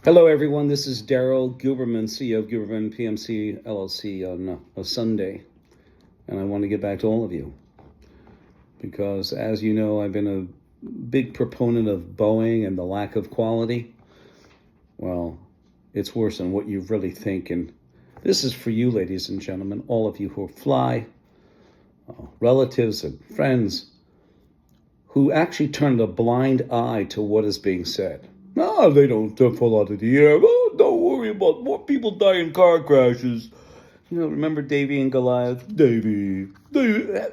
Hello, everyone. This is Daryl Guberman, CEO of Guberman PMC LLC on a Sunday. And I want to get back to all of you because, as you know, I've been a big proponent of Boeing and the lack of quality. Well, it's worse than what you really think. And this is for you, ladies and gentlemen, all of you who fly, relatives and friends who actually turned a blind eye to what is being said. No, they don't fall out of the air. Oh, don't worry about more people die in car crashes. You know, remember Davy and Goliath? Davy.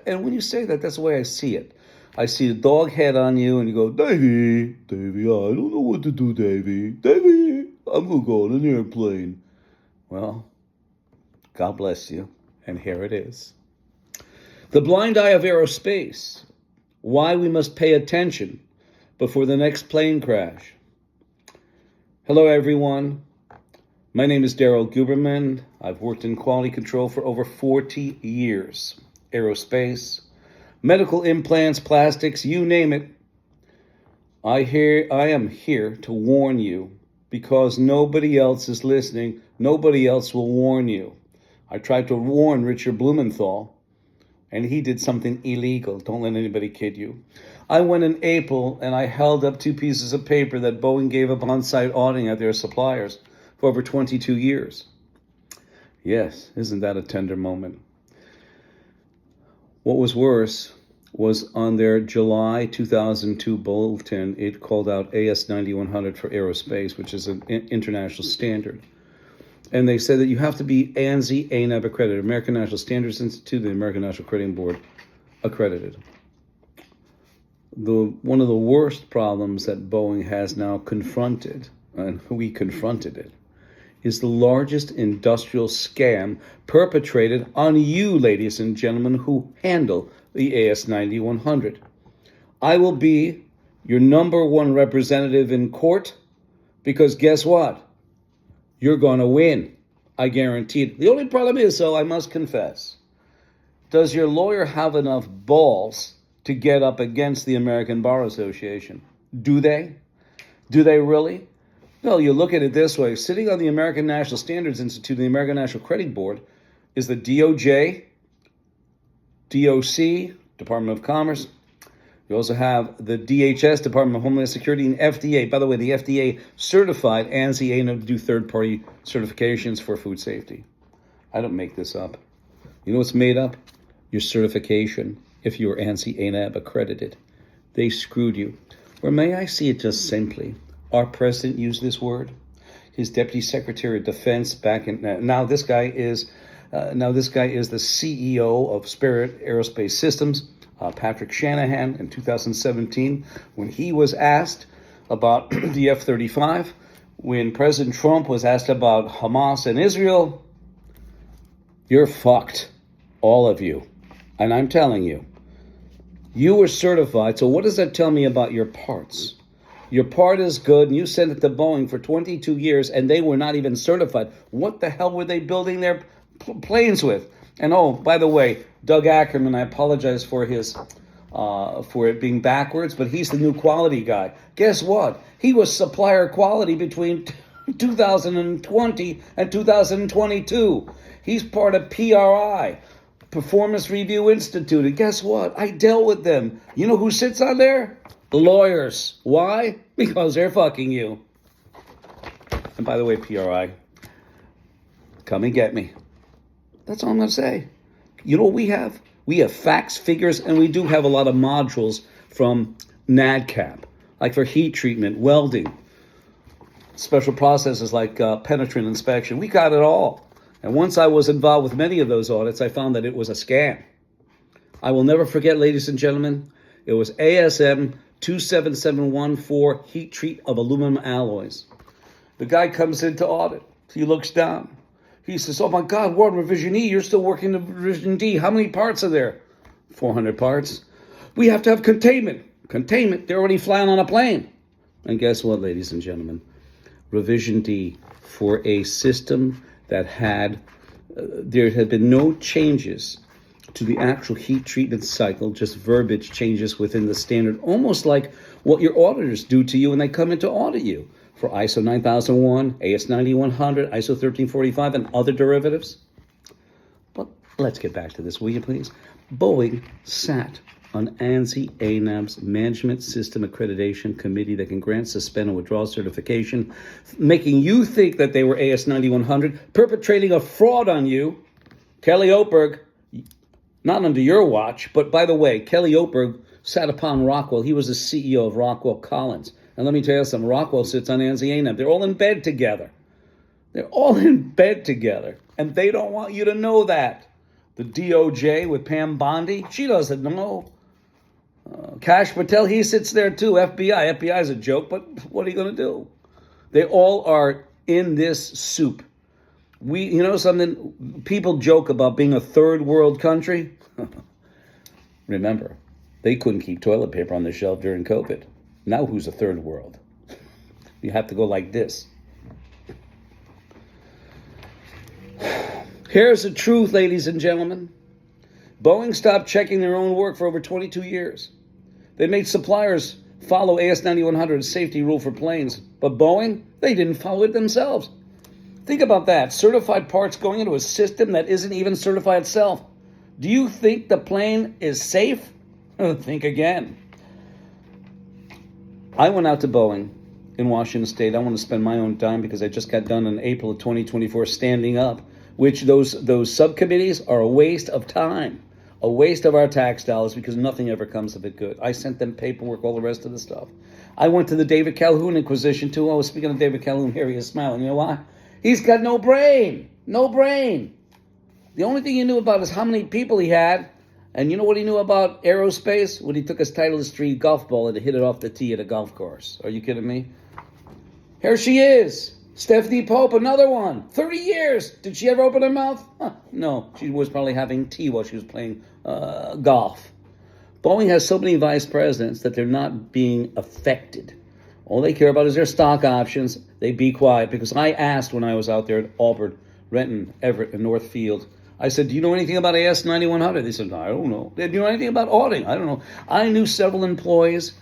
And when you say that, that's the way I see it. I see a dog head on you, and you go, Davy, I don't know what to do, Davy, I'm going to go on an airplane. Well, God bless you, and here it is. The blind eye of aerospace. Why we must pay attention before the next plane crash. Hello, everyone. My name is Daryl Guberman. I've worked in quality control for over 40 years. Aerospace, medical implants, plastics, you name it. I am here to warn you because nobody else is listening. Nobody else will warn you. I tried to warn Richard Blumenthal, and he did something illegal. Don't let anybody kid you. I went in April and I held up 2 pieces of paper that Boeing gave up on-site auditing at their suppliers for over 22 years. Yes, isn't that a tender moment? What was worse was on their July 2002 bulletin, it called out AS9100 for aerospace, which is an international standard. And they said that you have to be ANSI-ANAB accredited, American National Standards Institute, the American National Accrediting Board accredited. One of the worst problems that Boeing has now confronted, and we confronted it, is the largest industrial scam perpetrated on you, ladies and gentlemen, who handle the AS9100. I will be your number one representative in court because guess what? You're going to win. I guarantee it. The only problem is, though, I must confess, does your lawyer have enough balls to get up against the American Bar Association? Do they? Do they really? Well, you look at it this way. Sitting on the American National Standards Institute, the American National Accrediting Board, is the DOJ, DOC, Department of Commerce. You also have the DHS, Department of Homeland Security, and FDA. By the way, the FDA certified ANSI-ANAB to do third-party certifications for food safety. I don't make this up. You know what's made up? Your certification. If you were ANSI-ANAB accredited, they screwed you. Or may I see it just simply? Our president used this word. His deputy secretary of defense back in now this guy is the CEO of Spirit Aerospace Systems, Patrick Shanahan, in 2017, when he was asked about the F-35, when President Trump was asked about Hamas and Israel. You're fucked, all of you, and I'm telling you. You were certified, so what does that tell me about your parts? Your part is good, and you sent it to Boeing for 22 years, and they were not even certified. What the hell were they building their planes with? And oh, by the way, Doug Ackerman, I apologize for for it being backwards, but he's the new quality guy. Guess what? He was supplier quality between 2020 and 2022. He's part of PRI. Performance Review Institute. And guess what? I dealt with them. You know who sits on there? The lawyers. Why? Because they're fucking you. And by the way, PRI, come and get me. That's all I'm going to say. You know what we have? We have facts, figures, and we do have a lot of modules from NADCAP, like for heat treatment, welding, special processes like penetrant inspection. We got it all. And once I was involved with many of those audits, I found that it was a scam. I will never forget, ladies and gentlemen, it was ASM 27714 heat treat of aluminum alloys. The guy comes in to audit. He looks down. He says, oh my God, we're on revision E. You're still working the revision D. How many parts are there? 400 parts. We have to have containment. Containment, they're already flying on a plane. And guess what, ladies and gentlemen? Revision D for a system that there had been no changes to the actual heat treatment cycle, just verbiage changes within the standard, almost like what your auditors do to you when they come in to audit you. for ISO 9001, AS 9100, ISO 1345, and other derivatives. But let's get back to this, will you please? Boeing sat on ANSI-ANAB's Management System Accreditation Committee that can grant, suspend, and withdraw certification, making you think that they were AS 9100, perpetrating a fraud on you. Kelly Oberg, not under your watch, but by the way, Kelly Oberg sat upon Rockwell. He was the CEO of Rockwell Collins. And let me tell you something, Rockwell sits on ANSI-ANAB. They're all in bed together. They're all in bed together. And they don't want you to know that. The DOJ with Pam Bondi, she doesn't know. Kash Patel, he sits there too. FBI is a joke, but what are you going to do? They all are in this soup. You know something? People joke about being a third world country. Remember, they couldn't keep toilet paper on the shelf during COVID. Now who's a third world? You have to go like this. Here's the truth, ladies and gentlemen. Boeing stopped checking their own work for over 22 years. They made suppliers follow AS 9100 safety rule for planes, but Boeing, they didn't follow it themselves. Think about that. Certified parts going into a system that isn't even certified itself. Do you think the plane is safe? Think again. I went out to Boeing in Washington State. I want to spend my own time because I just got done in April of 2024 standing up, which those subcommittees are a waste of time, a waste of our tax dollars because nothing ever comes of it good. I sent them paperwork, all the rest of the stuff. I went to the David Calhoun Inquisition too. I was speaking of David Calhoun. Here he is smiling. You know why? He's got no brain. No brain. The only thing he knew about is how many people he had. And you know what he knew about aerospace? When he took his Titleist 3 golf ball and hit it off the tee at a golf course. Are you kidding me? Here she is. Stephanie Pope, another one. 30 years. Did she ever open her mouth? No. She was probably having tea while she was playing golf. Boeing has so many vice presidents that they're not being affected. All they care about is their stock options. They be quiet. Because I asked when I was out there at Auburn, Renton, Everett, and Northfield, I said, do you know anything about AS 9100? They said, no, I don't know. Do you know anything about auditing? I don't know. I knew several employees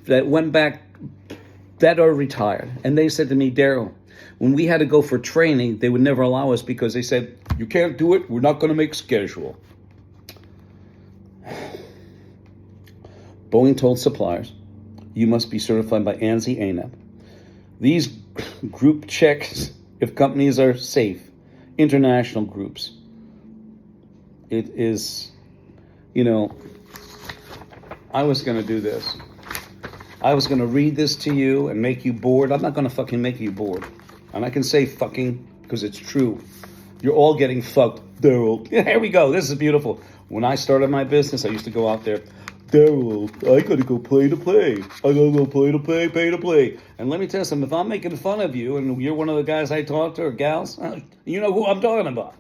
that went back that are retired. And they said to me, Daryl, when we had to go for training, they would never allow us because they said, you can't do it. We're not going to make schedule. Boeing told suppliers, you must be certified by ANSI-ANAB. These group checks if companies are safe, international groups. It is, I was going to do this. I was going to read this to you and make you bored. I'm not going to fucking make you bored. And I can say fucking because it's true. You're all getting fucked. Daryl, here we go. This is beautiful. When I started my business, I used to go out there. Daryl, I got to go play to play. I got to go play to play, pay to play. And let me tell you something. If I'm making fun of you and you're one of the guys I talk to or gals, you know who I'm talking about.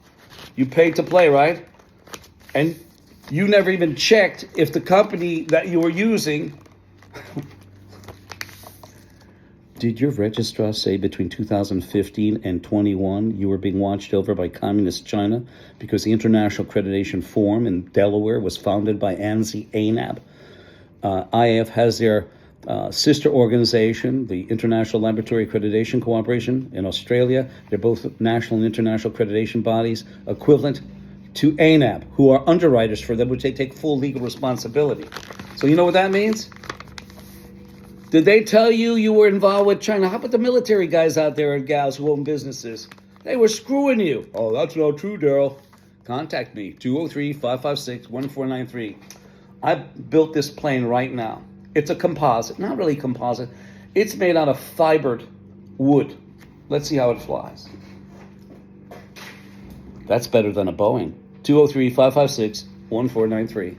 You paid to play, right? And you never even checked if the company that you were using... Did your registrar say between 2015 and 21 you were being watched over by Communist China because the International Accreditation Forum in Delaware was founded by ANSI-ANAB? IAF has their sister organization, the International Laboratory Accreditation Cooperation in Australia. They're both national and international accreditation bodies equivalent to ANAB, who are underwriters for them, which they take full legal responsibility. So you know what that means? Did they tell you were involved with China? How about the military guys out there and gals who own businesses? They were screwing you. Oh, that's not true, Daryl. Contact me, 203-556-1493. I built this plane right now. It's a composite. Not really composite. It's made out of fibered wood. Let's see how it flies. That's better than a Boeing. 203-556-1493.